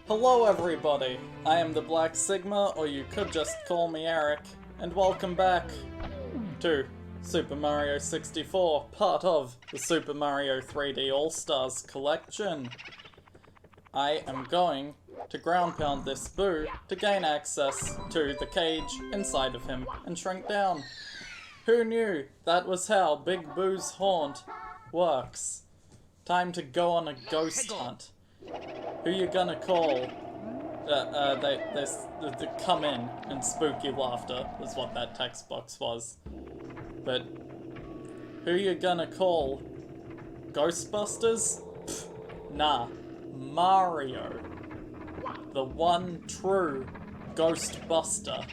Hello everybody, I am the Black Sigma, or you could just call me Eric, and welcome back to Super Mario 64, part of the Super Mario 3D All-Stars collection. I am going to ground pound this Boo to gain access to the cage inside of him and shrink down. Who knew that was how Big Boo's haunt works? Time to go on a ghost hunt. Who you gonna call? They come in and spooky laughter is what that text box was. But who you gonna call? Ghostbusters? Pfft, nah, Mario. The one true Ghostbuster.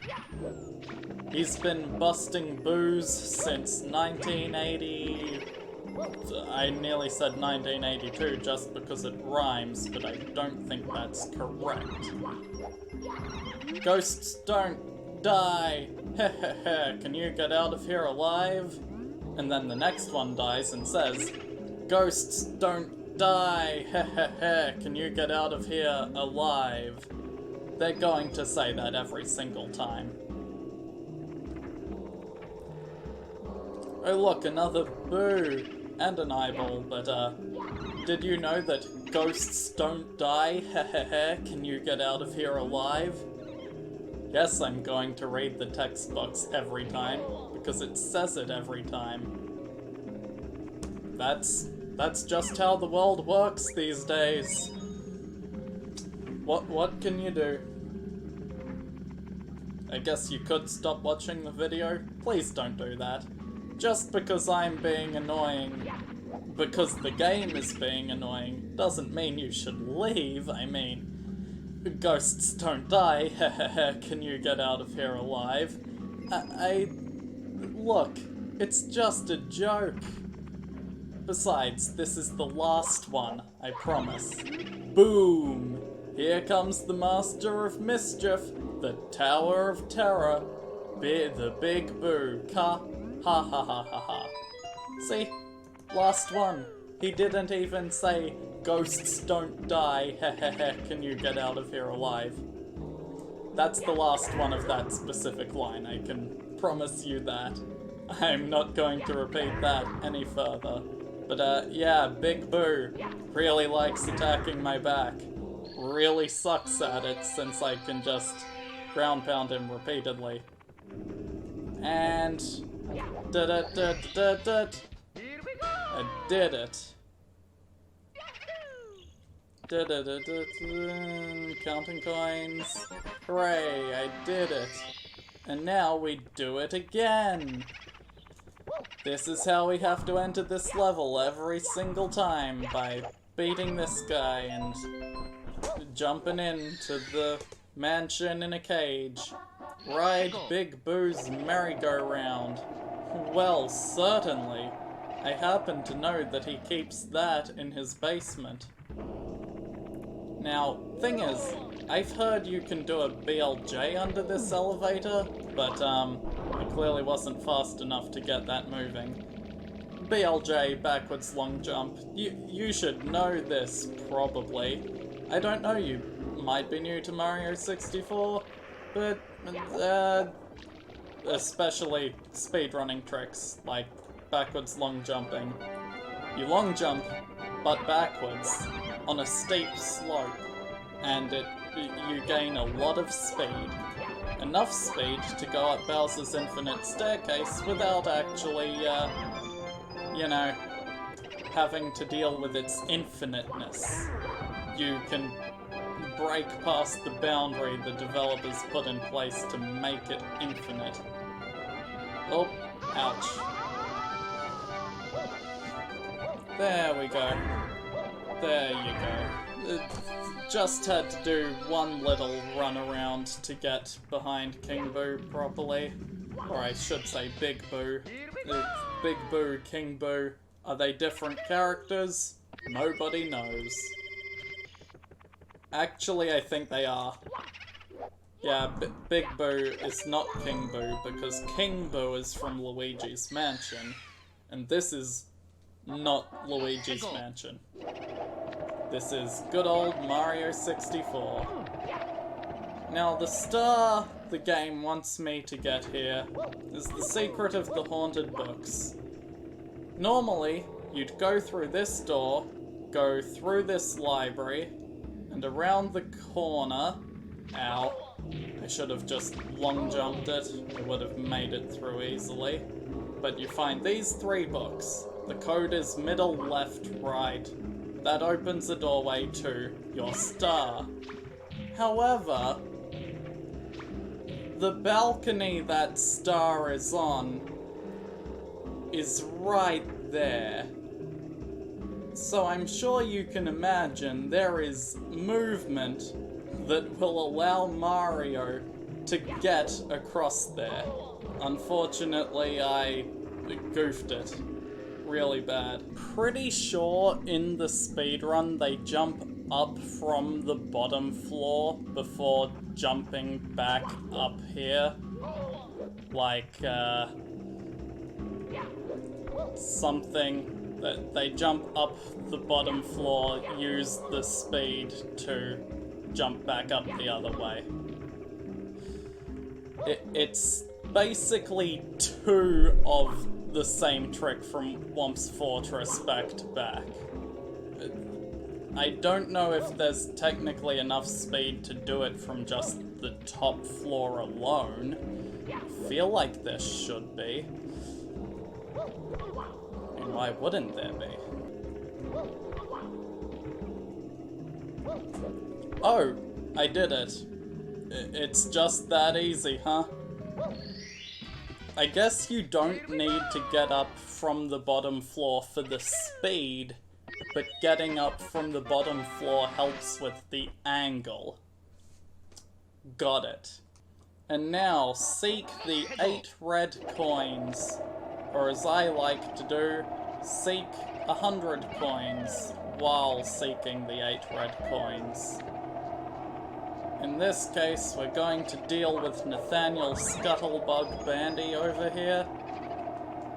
He's been busting boos since 1980... I nearly said 1982 just because it rhymes, but I don't think that's correct. Ghosts don't die! Hehehe, can you get out of here alive? And then the next one dies and says, Ghosts don't die! Hehehe, can you get out of here alive? They're going to say that every single time. Oh look, another Boo! And an eyeball, but did you know that ghosts don't die? Hehehe, can you get out of here alive? Yes, I'm going to read the text box every time, because it says it every time. That's just how the world works these days. What can you do? I guess you could stop watching the video. Please don't do that. Just because I'm being annoying, because the game is being annoying, doesn't mean you should leave. I mean, ghosts don't die, hehehe, can you get out of here alive? Look, it's just a joke. Besides, this is the last one, I promise. Boom! Here comes the Master of Mischief, the Tower of Terror, the Big Boo, Ha ha ha ha ha. See? Last one. He didn't even say, ghosts don't die, hehehe, can you get out of here alive? That's the last one of that specific line, I can promise you that. I'm not going to repeat that any further. But yeah, Big Boo really likes attacking my back. Really sucks at it since I can just ground pound him repeatedly. And... I did it. Counting coins. Hooray, I did it. And now we do it again. This is how we have to enter this level every single time, by beating this guy and jumping into the mansion in a cage. Ride Big Boo's merry-go-round. Well, certainly. I happen to know that he keeps that in his basement. Now, thing is, I've heard you can do a BLJ under this elevator, but I clearly wasn't fast enough to get that moving. BLJ, backwards long jump. You should know this, probably. I don't know, you might be new to Mario 64, but especially speedrunning tricks, like backwards long jumping. You long jump, but backwards, on a steep slope, and you gain a lot of speed. Enough speed to go up Bowser's infinite staircase without actually, you know, having to deal with its infiniteness. You can break past the boundary the developers put in place to make it infinite. Oh, ouch. There we go. There you go. Just had to do one little run around to get behind King Boo properly. Or I should say Big Boo. Big Boo, King Boo. Are they different characters? Nobody knows. Actually, I think they are. Yeah, Big Boo is not King Boo, because King Boo is from Luigi's Mansion, and this is not Luigi's Mansion. This is good old Mario 64. Now, the star the game wants me to get here is the secret of the haunted books. Normally, you'd go through this door, go through this library, and around the corner... Ow. I should have just long jumped it. I would have made it through easily. But you find these 3 books. The code is middle, left, right. That opens a doorway to your star. However, the balcony that star is on is right there. So I'm sure you can imagine there is movement that will allow Mario to get across there. Unfortunately, I goofed it really bad. Pretty sure in the speedrun they jump up from the bottom floor before jumping back up here. Like, something that they jump up the bottom floor, use the speed to jump back up the other way. It's basically 2 of the same trick from Whomp's Fortress back to back. I don't know if there's technically enough speed to do it from just the top floor alone. I feel like there should be. And why wouldn't there be? Oh, I did it. It's just that easy, huh? I guess you don't need to get up from the bottom floor for the speed, but getting up from the bottom floor helps with the angle. Got it. And now, seek the 8 red coins, or as I like to do, seek 100 coins while seeking the 8 red coins. In this case, we're going to deal with Nathaniel Scuttlebug Bandy over here.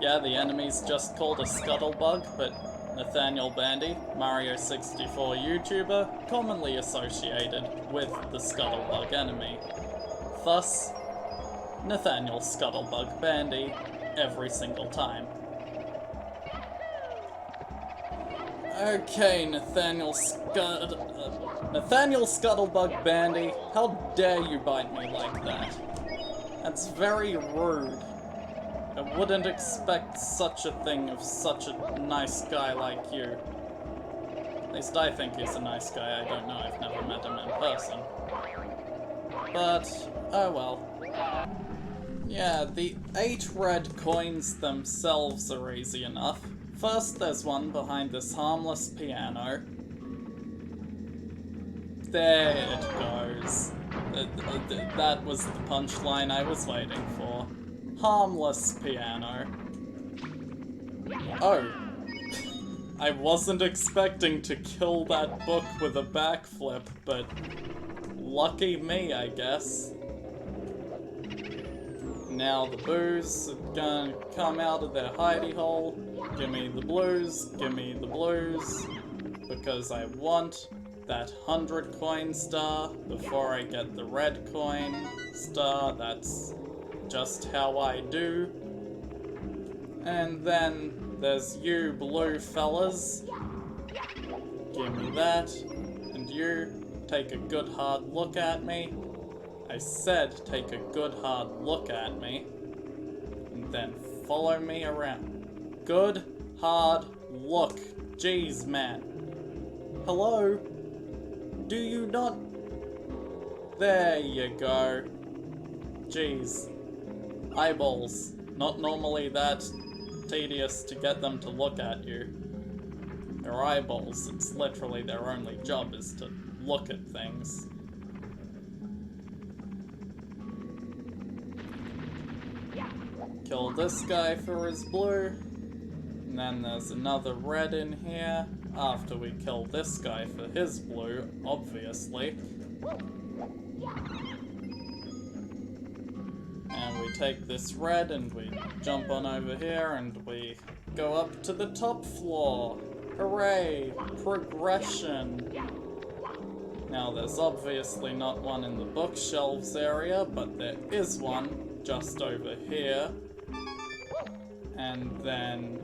Yeah, the enemy's just called a Scuttlebug, but Nathaniel Bandy, Mario 64 YouTuber, commonly associated with the Scuttlebug enemy. Thus, Nathaniel Scuttlebug Bandy every single time. Okay, Nathaniel Scuttlebug Bandy, how dare you bite me like that? That's very rude. I wouldn't expect such a thing of such a nice guy like you. At least I think he's a nice guy, I don't know, I've never met him in person. But, oh well. Yeah, the 8 red coins themselves are easy enough. First, there's one behind this harmless piano. There it goes. That was the punchline I was waiting for. Harmless piano. Oh. I wasn't expecting to kill that book with a backflip, but lucky me, I guess. Now the boos are gonna come out of their hidey hole. Gimme the blues, gimme the blues. Because I want that 100 coin star before I get the red coin star. That's just how I do. And then there's you blue fellas. Gimme that. And you, take a good hard look at me. I said take a good hard look at me. And then follow me around. Good hard look. Jeez, man. Hello? Do you not... There you go. Jeez. Eyeballs. Not normally that tedious to get them to look at you. Their eyeballs, it's literally their only job is to look at things. Kill this guy for his blue. And then there's another red in here. After we kill this guy for his blue, obviously. And we take this red and we jump on over here and we go up to the top floor. Hooray! Progression! Now, there's obviously not one in the bookshelves area, but there is one just over here. And then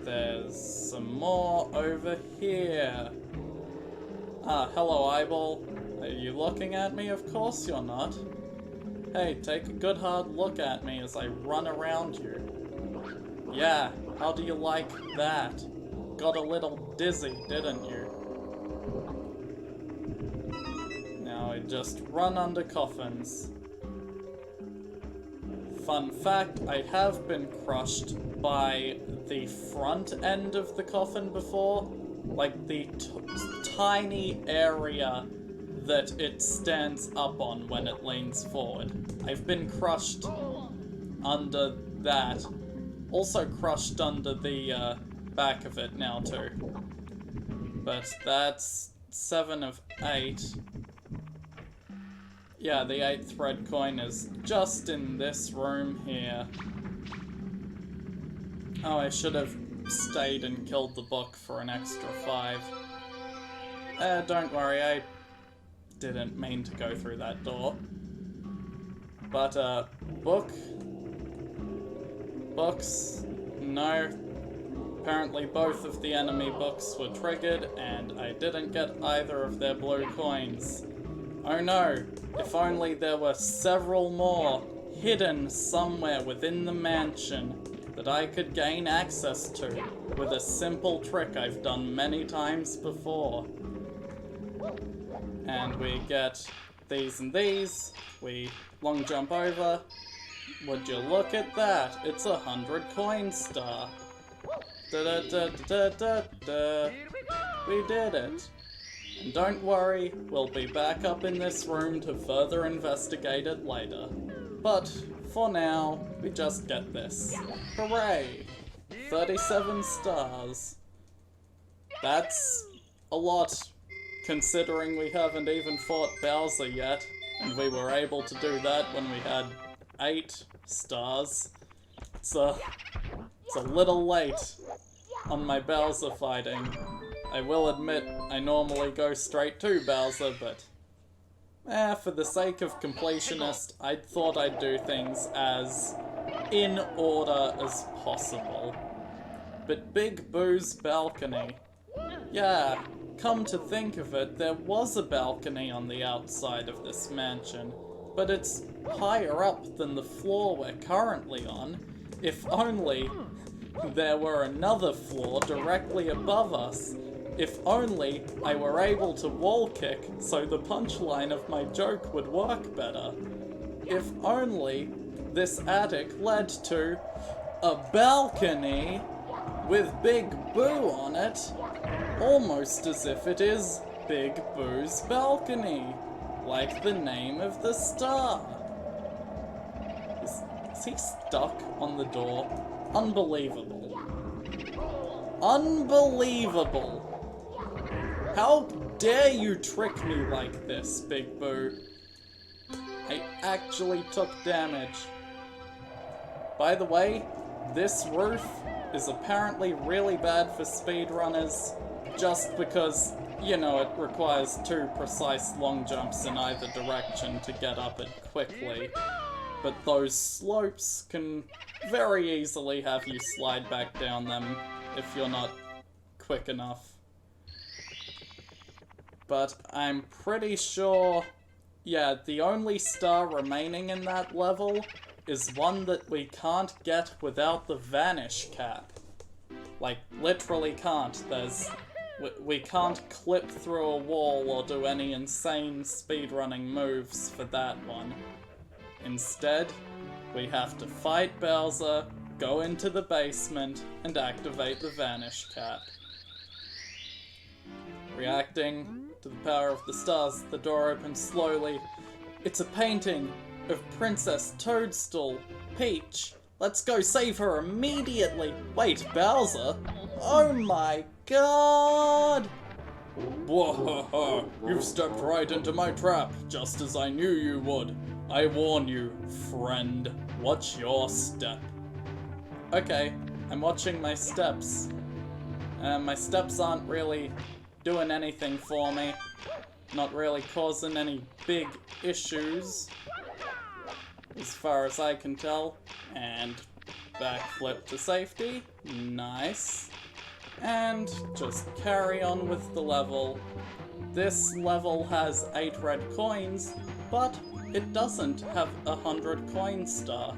there's some more over here. Ah, hello, eyeball. Are you looking at me? Of course you're not. Hey, take a good hard look at me as I run around you. Yeah, how do you like that? Got a little dizzy, didn't you? Now I just run under coffins. Fun fact, I have been crushed by the front end of the coffin before. Like the tiny area that it stands up on when it leans forward. I've been crushed under that. Also crushed under the back of it now too. But that's 7 of 8. Yeah, the 8th red coin is just in this room here. Oh, I should have stayed and killed the book for an extra 5. Don't worry, I didn't mean to go through that door. But, books, no. Apparently both of the enemy books were triggered, and I didn't get either of their blue coins. Oh no, if only there were several more hidden somewhere within the mansion that I could gain access to with a simple trick I've done many times before. And we get these and these, we long jump over. Would you look at that? It's 100 coin star. Da da da da da da. We did it. And don't worry, we'll be back up in this room to further investigate it later. But for now, we just get this. Hooray! 37 stars. That's a lot, considering we haven't even fought Bowser yet, and we were able to do that when we had 8 stars. It's a little late on my Bowser fighting. I will admit, I normally go straight to Bowser, but for the sake of completionist, I thought I'd do things as in order as possible. But Big Boo's balcony. Yeah, come to think of it, there was a balcony on the outside of this mansion, but it's higher up than the floor we're currently on. If only there were another floor directly above us. If only I were able to wall kick so the punchline of my joke would work better. If only this attic led to a balcony with Big Boo on it, almost as if it is Big Boo's balcony, like the name of the star. Is he stuck on the door? Unbelievable. Unbelievable. How dare you trick me like this, Big Boo? I actually took damage. By the way, this roof is apparently really bad for speedrunners, just because, you know, it requires 2 precise long jumps in either direction to get up it quickly. But those slopes can very easily have you slide back down them if you're not quick enough. But I'm pretty sure, yeah, the only star remaining in that level is one that we can't get without the vanish cap. Like, literally can't. We can't clip through a wall or do any insane speedrunning moves for that one. Instead, we have to fight Bowser, go into the basement, and activate the vanish cap. Reacting to the power of the stars, the door opens slowly. It's a painting of Princess Toadstool, Peach. Let's go save her immediately. Wait, Bowser? Oh my god! Whoa, you've stepped right into my trap, just as I knew you would. I warn you, friend. Watch your step. Okay, I'm watching my steps. My steps aren't really doing anything for me. Not really causing any big issues, as far as I can tell. And backflip to safety. Nice. And just carry on with the level. This level has 8 red coins, but it doesn't have 100 coin star.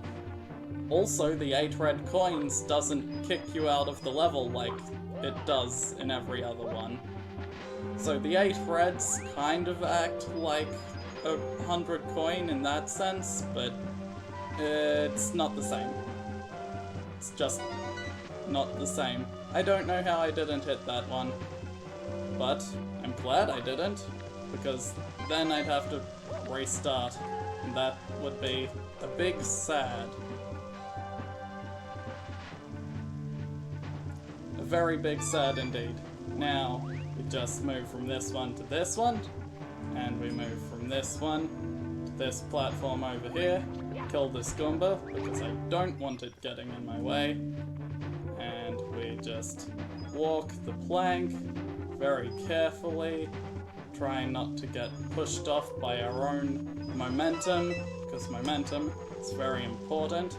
Also, the 8 red coins doesn't kick you out of the level like it does in every other one. So the 8 reds kind of act like 100 coin in that sense, but it's not the same. It's just not the same. I don't know how I didn't hit that one, but I'm glad I didn't, because then I'd have to restart, and that would be a big sad. A very big sad indeed. Now, we just move from this one to this one, and we move from this one to this platform over here, kill this Goomba, because I don't want it getting in my way, and we just walk the plank very carefully, trying not to get pushed off by our own momentum, because momentum is very important.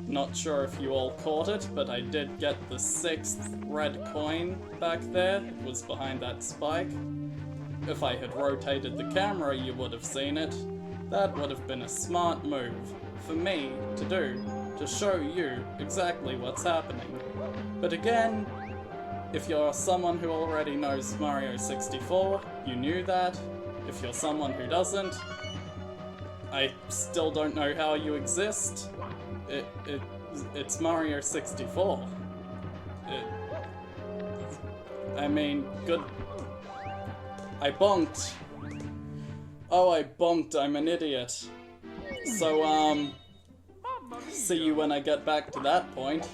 Not sure if you all caught it, but I did get the 6th red coin back there. It was behind that spike. If I had rotated the camera, you would have seen it. That would have been a smart move for me to do, to show you exactly what's happening. But again, if you're someone who already knows Mario 64, you knew that. If you're someone who doesn't, I still don't know how you exist. It's Mario 64. I mean, good... I bonked. Oh, I bonked, I'm an idiot. So, see you when I get back to that point.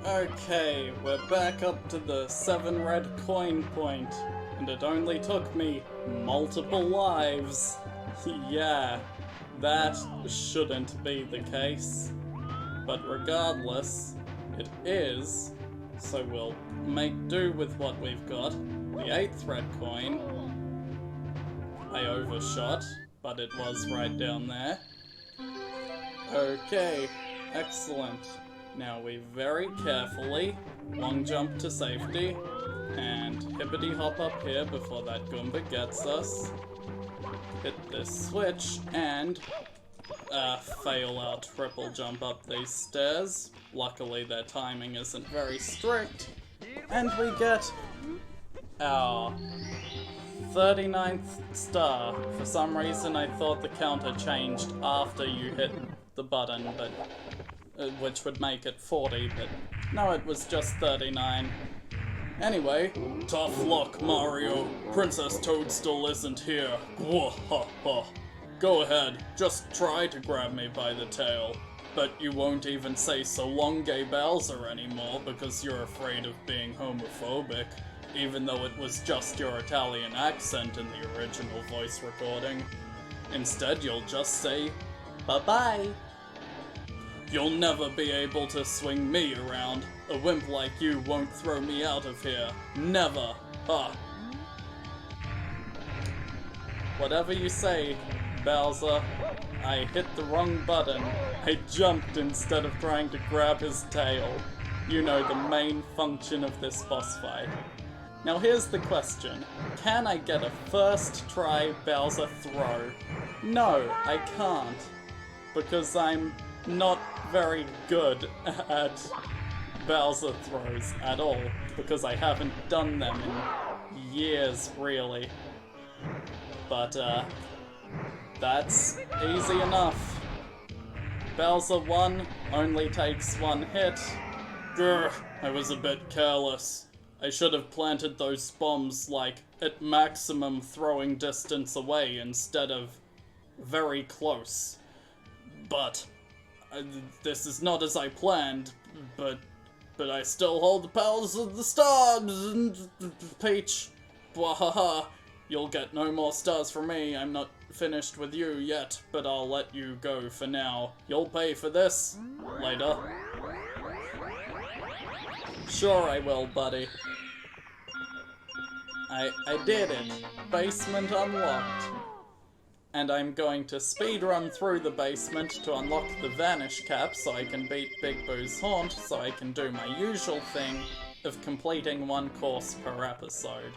Okay, we're back up to the 7 red coin point, and it only took me multiple lives. Yeah, that shouldn't be the case. But regardless, it is, so we'll make do with what we've got. The 8th red coin, I overshot, but it was right down there. Okay, excellent. Now we very carefully long jump to safety and hippity hop up here before that Goomba gets us. Hit this switch and fail our triple jump up these stairs. Luckily their timing isn't very strict. And we get our 39th star. For some reason I thought the counter changed after you hit the button, but which would make it 40, but no, it was just 39. Anyway, tough luck, Mario. Princess Toadstool isn't here. Go ahead, just try to grab me by the tail. But you won't even say so long, gay Bowser anymore because you're afraid of being homophobic, even though it was just your Italian accent in the original voice recording. Instead, you'll just say, bye-bye. You'll never be able to swing me around. A wimp like you won't throw me out of here. Never. Ha. Whatever you say, Bowser. I hit the wrong button. I jumped instead of trying to grab his tail. You know the main function of this boss fight. Now here's the question. Can I get a first try Bowser throw? No, I can't. Because I'm not very good at Bowser throws at all, because I haven't done them in years, really. But, that's easy enough. Bowser 1 only takes 1 hit. Grr, I was a bit careless. I should have planted those bombs, like, at maximum throwing distance away instead of very close. But this is not as I planned, but I still hold the powers of the stars, Peach. Bwahaha. You'll get no more stars from me. I'm not finished with you yet, but I'll let you go for now. You'll pay for this later. Sure I will, buddy. I did it. Basement unlocked. And I'm going to speedrun through the basement to unlock the vanish cap so I can beat Big Boo's haunt, so I can do my usual thing of completing one course per episode.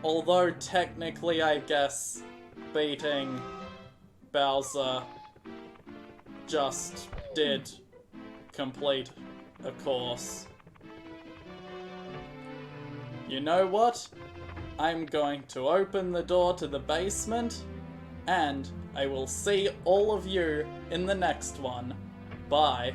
Although technically I guess beating Bowser just did complete a course. You know what? I'm going to open the door to the basement, and I will see all of you in the next one. Bye.